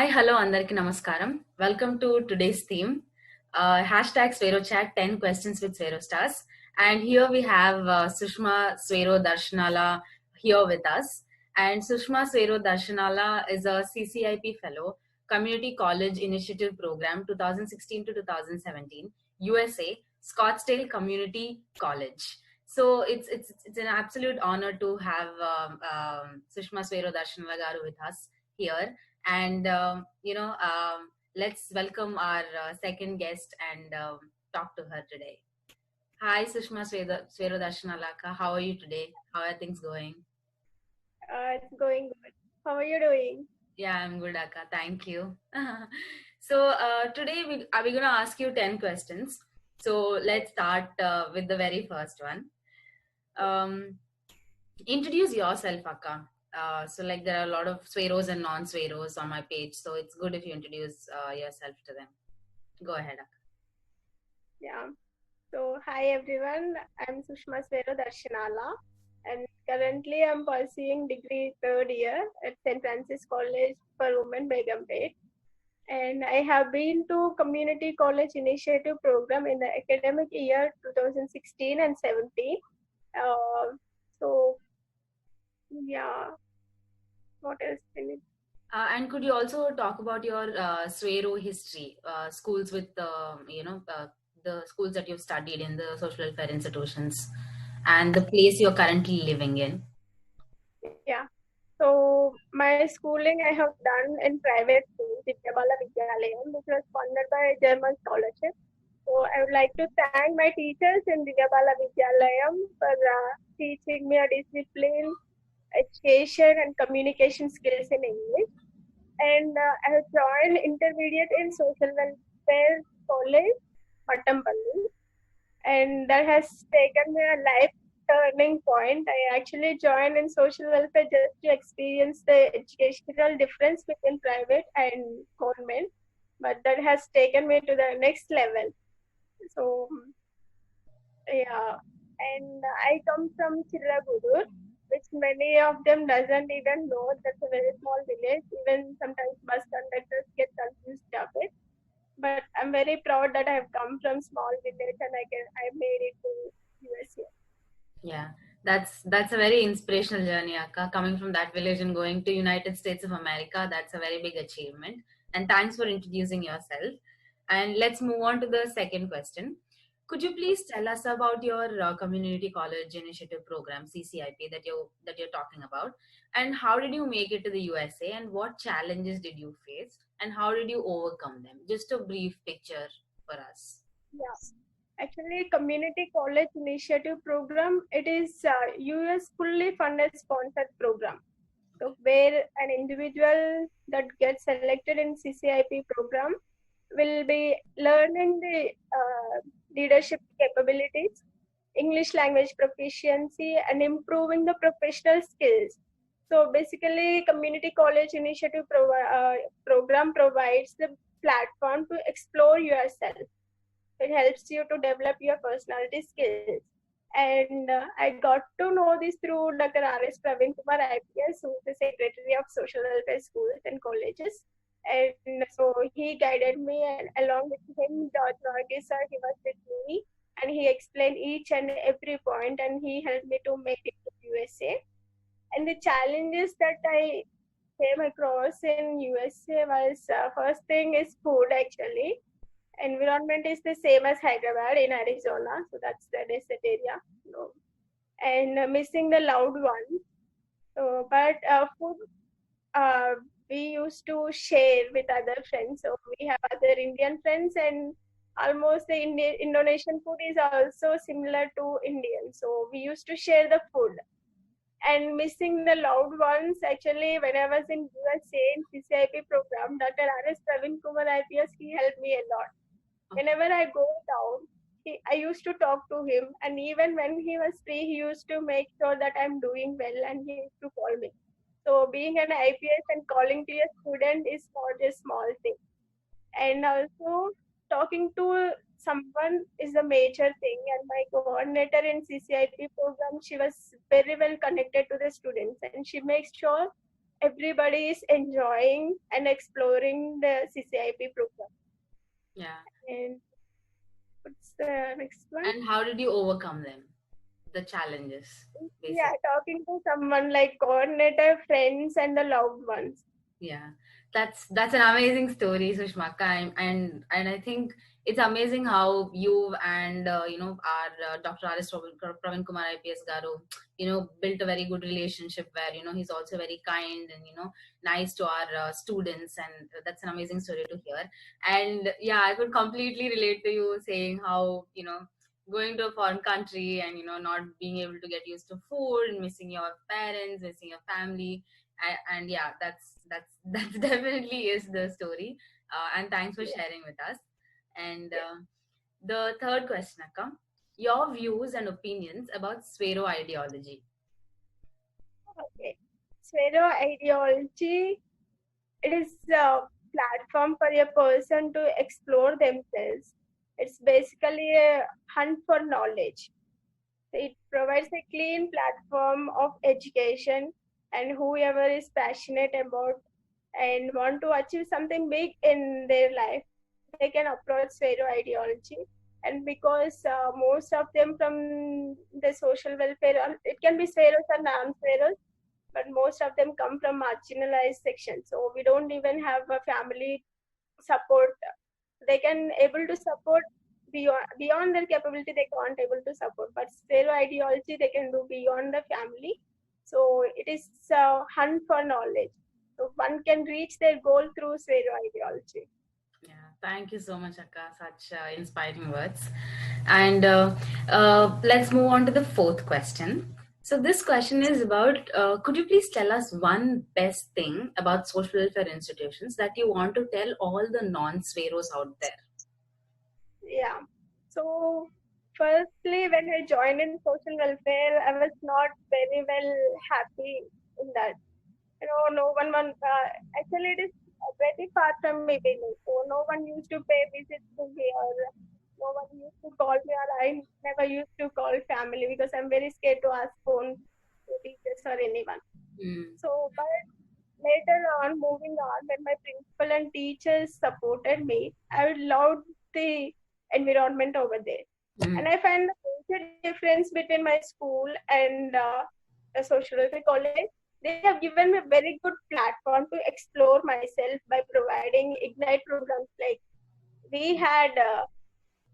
Hi, hello, Andarki Namaskaram. Welcome to today's theme. Hashtag SweroChat 10 questions with Swero Stars. And here we have Sushma Swero Darshanala here with us. And Sushma Swero Darshanala is a CCIP Fellow, Community College Initiative Program 2016 to 2017, USA, Scottsdale Community College. So it's an absolute honor to have Sushma Swero Darshanala garu with us here. And let's welcome our second guest and talk to her today. Hi, Sushma Swerodarshanalaka. How are you today? How are things going? It's going good. How are you doing? Yeah, I'm good, Akka. Thank you. So today we going to ask you 10 questions. So let's start with the very first one. Um, Introduce yourself, Akka. So like there are a lot of Sweros and non-Sweros on my page. So it's good if you introduce yourself to them. Go ahead, Akka. Yeah. So, hi everyone. I'm Sushma Swero Darshanala, and currently I'm pursuing degree third year at St. Francis College for Women, Begumpet. And I have been to Community College Initiative Program in the academic year 2016 and 17. Uh, so, yeah. What else can it? And could you also talk about your Swero history, schools with, the schools that you've studied in the social welfare institutions and the place you're currently living in? Yeah. So my schooling I have done in private school, Vidyabala Vidyalayam, which was funded by German scholarship. So I would like to thank my teachers in Vidyabala Vidyalayam for teaching me a discipline, education, and communication skills in English. And I have joined intermediate in social welfare college, Patampalli, and that has taken me a life turning point. I actually joined in social welfare just to experience the educational difference between private and government, but that has taken me to the next level. So yeah, and I come from Chiragudur, which many of them doesn't even know. That's a very small village. Even sometimes bus conductors get confused of it. But I'm very proud that I have come from small village and I made it to USA. Yeah, that's a very inspirational journey, Akka. Coming from that village and going to United States of America, that's a very big achievement. And thanks for introducing yourself. And let's move on to the second question. Could you please tell us about your community college initiative program CCIP that you're talking about, and how did you make it to the USA, and what challenges did you face, and how did you overcome them? Just a brief picture for us. Yeah, actually, community college initiative program. It is US fully funded sponsored program. So where an individual that gets selected in CCIP program will be learning the leadership capabilities, English language proficiency, and improving the professional skills. So basically, community college initiative program provides the platform to explore yourself. It helps you to develop your personality skills. And I got to know this through Dr. R.S. Praveen Kumar IPS, who is the Secretary of Social Welfare Schools and Colleges. And so he guided me, and along with him, George Norgis sir, he was with me, and he explained each and every point, and he helped me to make it to USA. And the challenges that I came across in USA was first thing is food actually. Environment is the same as Hyderabad in Arizona, so that's the desert area. No. And missing the loud ones. So, but food uh, we used to share with other friends. So we have other Indian friends, and almost the Indonesian food is also similar to Indian. So we used to share the food. And missing the loud ones, actually, when I was in USA in CCIP program, Dr. R.S. Praveen Kumar IPS, he helped me a lot. Whenever I go down, I used to talk to him, and even when he was free, he used to make sure that I'm doing well, and he used to call me. So being an IPS and calling to a student is not a small thing. And also talking to someone is a major thing. And my coordinator in CCIP program, she was very well connected to the students, and she makes sure everybody is enjoying and exploring the CCIP program. Yeah. And what's the next one? And how did you overcome them? The challenges, basically. Yeah, talking to someone like coordinator, friends, and the loved ones. Yeah, that's an amazing story, Sushmaka, and I think it's amazing how you and our Dr. R.S. Pravin Kumar IPS Garu, built a very good relationship where he's also very kind and nice to our students, and that's an amazing story to hear. And yeah, I could completely relate to you saying how going to a foreign country and not being able to get used to food, missing your parents, missing your family, and yeah, that's definitely is the story, and thanks for sharing with us. And the third question, Akka, your views and opinions about Swero ideology. Okay. Swero ideology, it is a platform for a person to explore themselves. It's basically a hunt for knowledge. It provides a clean platform of education, and whoever is passionate about and want to achieve something big in their life, they can approach Swero ideology. And because most of them from the social welfare, it can be Sveros or non-Sveros, but most of them come from marginalized sections. So we don't even have a family support. They can able to support beyond their capability. They can't able to support, but Swero ideology they can do beyond the family. So it is a hunt for knowledge. So one can reach their goal through Swero ideology. Yeah, thank you so much, Akka. Such inspiring words. And let's move on to the fourth question. So this question is about, could you please tell us one best thing about social welfare institutions that you want to tell all the non-Sveros out there? Yeah. So firstly, when I joined in social welfare, I was not very well happy in that. No one actually it is very far from me village. So no one used to pay visits to me, or no one used to call me, or I never used to call family because I'm very scared to ask phone to teachers or anyone. So, but later on, moving on, when my principal and teachers supported me, I loved the environment over there. And I find the major difference between my school and the social welfare college. They have given me a very good platform to explore myself by providing Ignite programs. Like we had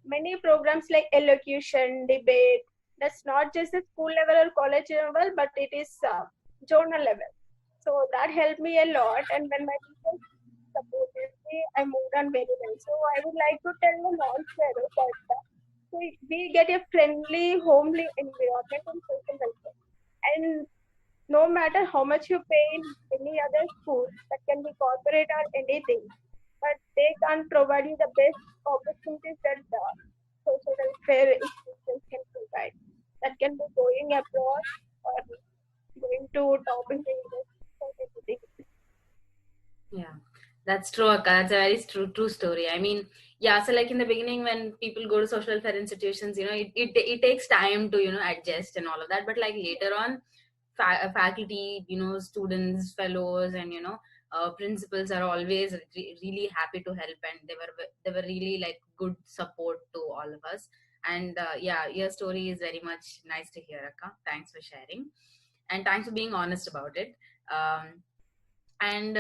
many programs like elocution, debate. That's not just a school level or college level, but it is zonal level. So that helped me a lot. And when my teachers supported me, I moved on very well. So I would like to tell the non-sparrows that we get a friendly, homely environment in social welfare. And no matter how much you pay in any other school, that can be corporate or anything, but they can't provide you the best opportunities that the social welfare institutions can provide. That can be going abroad or going to top universities or anything. Yeah, that's true, Akka. That's a very true story. I mean, yeah, so like in the beginning when people go to social welfare institutions, it takes time to, adjust and all of that. But like later on, faculty, students, fellows, and, principals are always really happy to help. And they were really like good support to all of us. And yeah, your story is very much nice to hear, Akka. Thanks for sharing. And thanks for being honest about it. And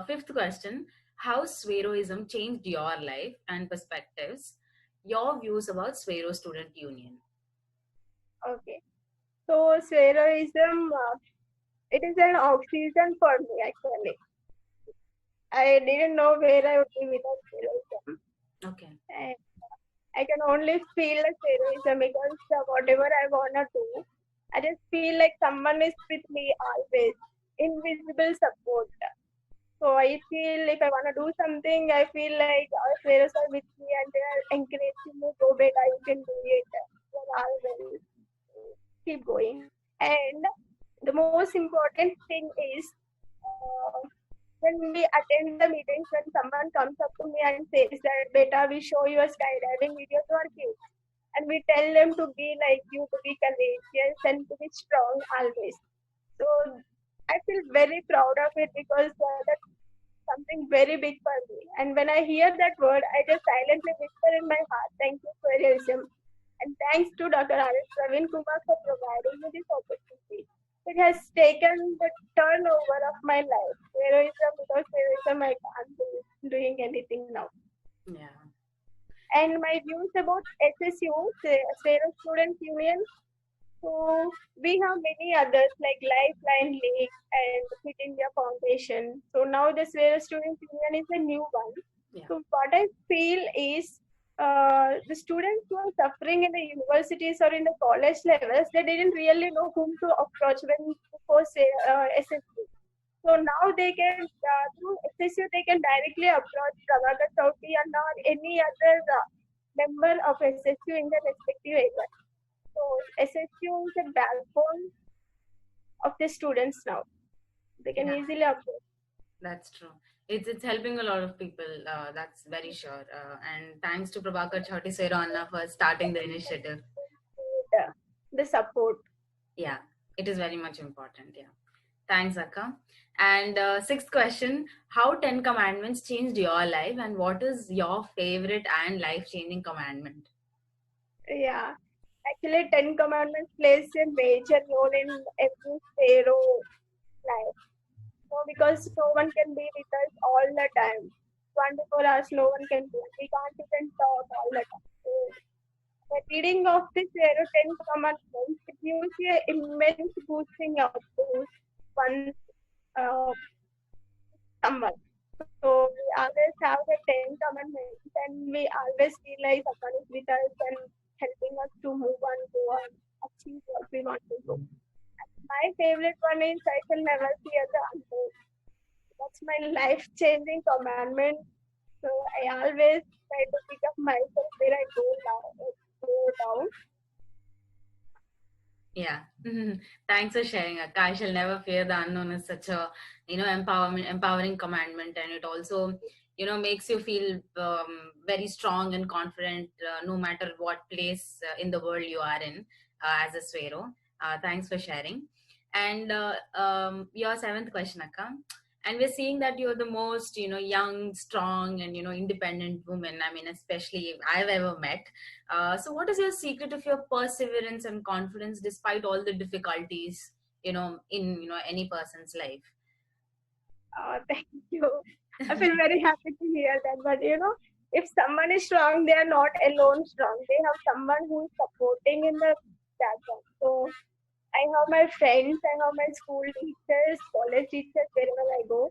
fifth question, how Sveroism changed your life and perspectives, your views about Swero Student Union. Okay. So Sveroism, it is an off-season for me actually. I didn't know where I would be without Sveroism. Okay. And I can only feel like Sveroism because whatever I wanna do, I just feel like someone is with me always, invisible support. So I feel if I want to do something, I feel like our parents are with me and they are encouraging me, go beta, you can do it. You're all well. Keep going. And the most important thing is when we attend the meetings, when someone comes up to me and says that, beta, we show you a skydiving video to our kids. And we tell them to be like you, to be courageous and to be strong always. So I feel very proud of it because that's something very big for me. And when I hear that word, I just silently whisper in my heart, thank you, Swayroism. And thanks to Dr. R.S. Praveen Kumar for providing me this opportunity. It has taken the turnover of my life. Heroism, without heroism, I can't be doing anything now. Yeah. And my views about SSU, Swero Student Union. So we have many others like Lifeline League and Fit India Foundation. So now the Swero Student Union is a new one. Yeah. So what I feel is the students who are suffering in the universities or in the college levels, they didn't really know whom to approach when before say SSU. So now they can through SSU they can directly approach Prabhakar Chowti and or any other member of SSU in their respective area. So SSU is a backbone of the students now. They can Yeah, easily approach. that's true. It's helping a lot of people. That's very sure. And thanks to Prabhakar Chowti Swero Anna for starting the initiative. The support. Yeah, it is very much important. Yeah. Thanks, Akka. And sixth question: how Ten Commandments changed your life, and what is your favorite and life-changing commandment? Yeah. Actually, Ten Commandments plays a major role in every Pharaoh life. So because no one can be with us all the time. 24 hours, no one can be. We can't even talk all the time. So the reading of this Ten Commandments, it gives you an immense boosting of those one someone. So we always have the Ten Commandments, and we always feel like someone is with us and helping us to move on, go on, achieve what we want to do. My favorite one is I shall never fear the unknown. That's my life-changing commandment. So I always try to pick up myself where I go down. Yeah. Thanks for sharing, Akka. I shall never fear the unknown is such a, empowering commandment, and it also, makes you feel very strong and confident, no matter what place in the world you are in, as a Swero. Thanks for sharing. And your seventh question, Akka. And we're seeing that you're the most, young, strong, and independent woman. I mean, especially I've ever met. So what is your secret of your perseverance and confidence despite all the difficulties, in, any person's life? Thank you. I feel very happy to hear that. But if someone is strong, they are not alone strong. They have someone who is supporting in the background. So I have my friends, I have my school teachers, college teachers wherever I go.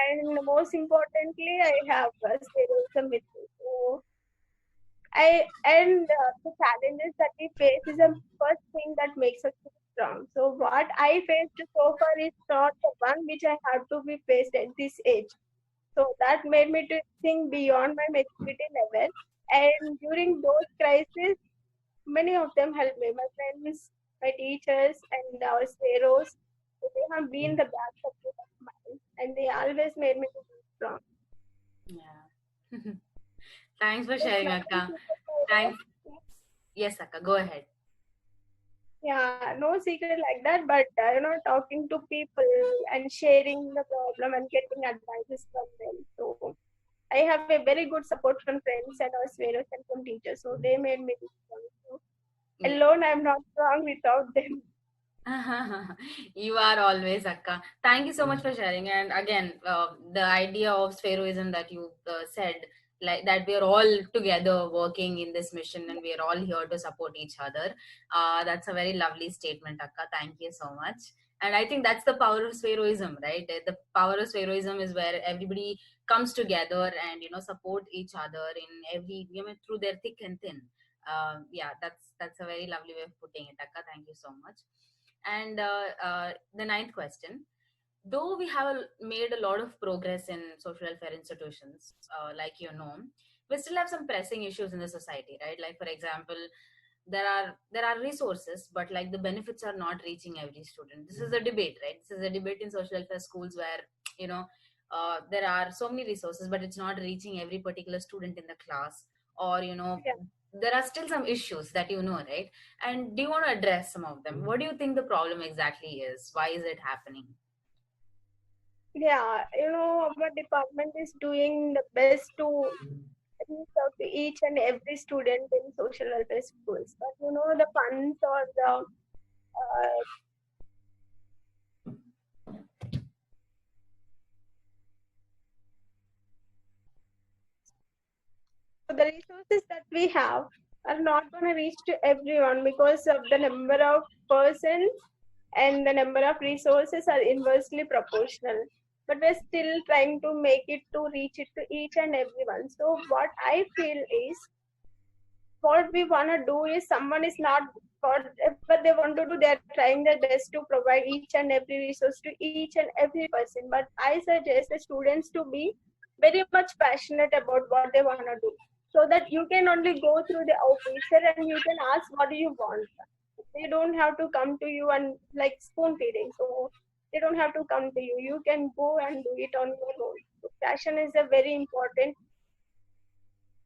And most importantly, I have spiritualism with me. So the challenges that we face is the first thing that makes us strong. So what I faced so far is not the one which I have to be faced at this age. So that made me to think beyond my maturity level. And during those crises, many of them helped me. My friends, my teachers, and our sparrows, they have been the back support of mine, and they always made me to be strong. Yeah. Thanks for There's sharing, nothing Akka. superhero. Thanks. Yes, Akka, go ahead. Yeah, no secret like that, but talking to people and sharing the problem and getting advices from them. So I have a very good support from friends and our sparrows and from teachers. So they made me strong. So Yeah. alone, I'm not strong without them. You are always, Akka. Thank you so much for sharing. And again, the idea of spheroism that you said, like that we are all together working in this mission and we are all here to support each other. That's a very lovely statement, Akka. Thank you so much. And I think that's the power of spheroism, right? The power of spheroism is where everybody comes together and support each other in every through their thick and thin. Yeah, that's a very lovely way of putting it, Akka. Thank you so much. And the ninth question: though we have made a lot of progress in social welfare institutions, we still have some pressing issues in the society, right? Like, for example, there are resources, but like the benefits are not reaching every student. This is a debate, right? This is a debate in social welfare schools where there are so many resources, but it's not reaching every particular student in the class, or Yeah. there are still some issues that right? And do you want to address some of them? What do you think the problem exactly is? Why is it happening? Yeah, our department is doing the best to reach out to each and every student in social welfare schools. But the funds or the resources that we have are not going to reach to everyone because of the number of persons and the number of resources are inversely proportional. But we're still trying to make it to reach it to each and everyone. So what I feel is what we want to do is someone is not whatever they want to do, they're trying their best to provide each and every resource to each and every person. But I suggest the students to be very much passionate about what they want to do, so that you can only go through the officer and you can ask what do you want. They don't have to come to you and like spoon feeding. So they don't have to come to you. You can go and do it on your own. So passion is a very important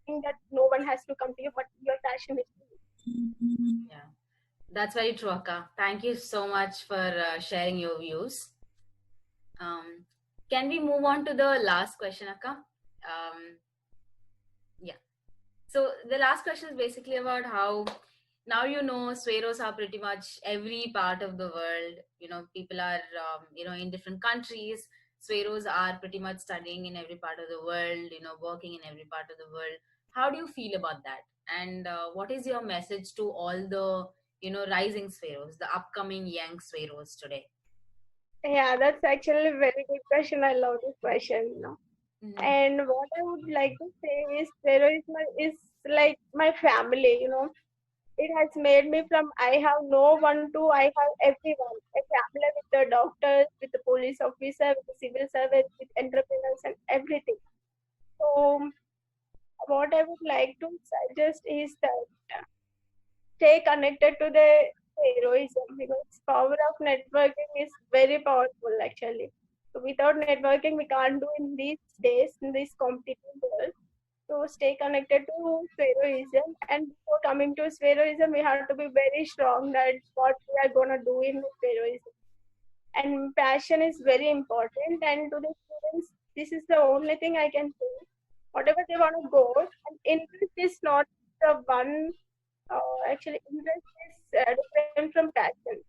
thing, that no one has to come to you, but your passion is to Yeah, that's very true, Akka. Thank you so much for sharing your views. Um, can we move on to the last question, Akka? Yeah. So the last question is basically about how now Sweros are pretty much every part of the world. People are in different countries. Sweros are pretty much studying in every part of the world. Working in every part of the world. How do you feel about that? And what is your message to all the rising Sweros, the upcoming young Sweros today? Yeah, that's actually a very good question. I love this question. Mm-hmm. And what I would like to say is Vero is like my family. It has made me from I have no one to I have everyone. A family with the doctors, with the police officer, with the civil service, with entrepreneurs and everything. So what I would like to suggest is that stay connected to the heroism, because power of networking is very powerful actually. So without networking we can't do in these days, in this competitive world. So stay connected to heroism, and before coming to heroism we have to be very strong that what we are gonna do in heroism. And passion is very important, and to the students this is the only thing I can say. Whatever they want to go, and interest is not the one. Actually, interest is different from passion.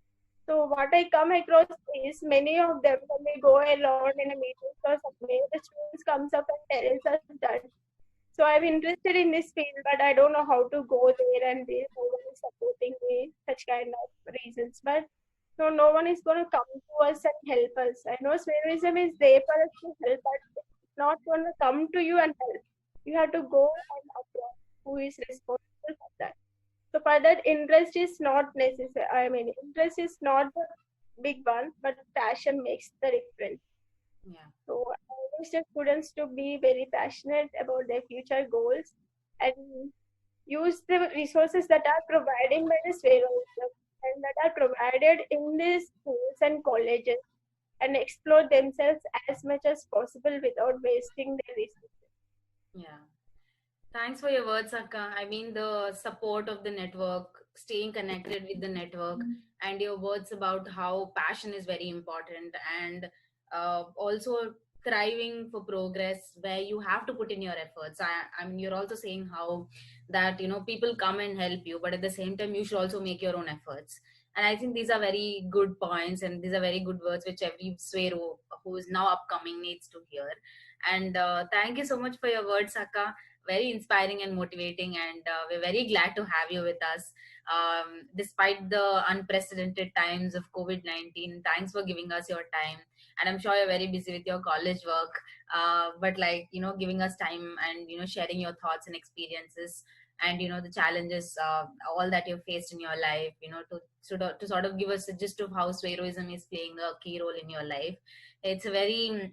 So what I come across is many of them when we go alone in a meeting or something, the students comes up and tells us that. So I'm interested in this field, but I don't know how to go there, and no one is supporting me. Such kind of reasons, but no one is going to come to us and help us. I know Spiritism is there for us to help, but it's not going to come to you and help. You have to go and approach who is responsible for that. So for that, interest is not necessary. I mean, interest is not the big one, but passion makes the difference. Yeah. So I wish the students to be very passionate about their future goals and use the resources that are provided by the Swarovski and that are provided in the schools and colleges, and explore themselves as much as possible without wasting their resources. Yeah. Thanks for your words, Akka. I mean, the support of the network, staying connected with the network, and your words about how passion is very important, and also thriving for progress where you have to put in your efforts. I mean, you're also saying how that, people come and help you, but at the same time, you should also make your own efforts. And I think these are very good points, and these are very good words which every Swero who is now upcoming needs to hear. And thank you so much for your words, Akka. Very inspiring and motivating, and we're very glad to have you with us despite the unprecedented times of COVID-19. Thanks for giving us your time, and I'm sure you're very busy with your college work, but giving us time and sharing your thoughts and experiences, and the challenges, all that you've faced in your life, to sort of give us a gist of how Sweroism is playing a key role in your life. It's a very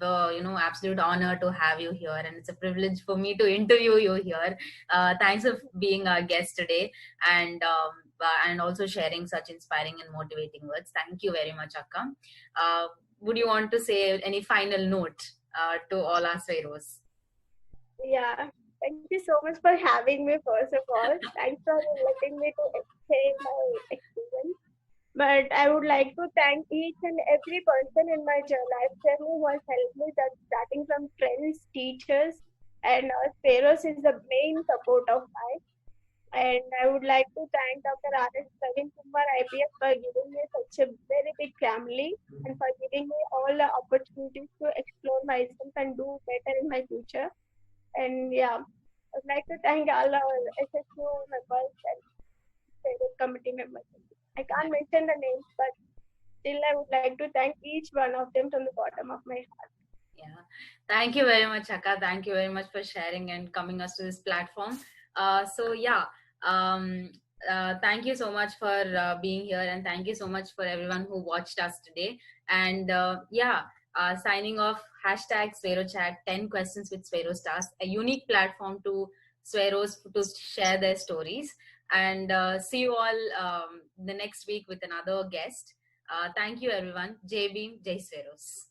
absolute honor to have you here, and it's a privilege for me to interview you here. Thanks for being our guest today, and also sharing such inspiring and motivating words. Thank you very much, Akka. Would you want to say any final note to all our Sveros? Yeah, thank you so much for having me. First of all, thanks for letting me to explain my experience. But I would like to thank each and every person in my life who has helped me, that starting from friends, teachers, and Speros is the main support of mine. And I would like to thank Dr. R.S. Praveen Kumar IPS for giving me such a very big family and for giving me all the opportunities to explore myself and do better in my future. And yeah, I'd like to thank all our SSU members and favorite committee members. I can't mention the names, but still I would like to thank each one of them from the bottom of my heart. Yeah, thank you very much, Akka. Thank you very much for sharing and coming us to this platform. So yeah, um, thank you so much for being here, and thank you so much for everyone who watched us today. And yeah, signing off. Hashtag SweroChat 10 questions with Swero Stars, a unique platform to Sweros to share their stories. And see you all the next week with another guest. Thank you, everyone. Jai Bhim, Jai Sweros.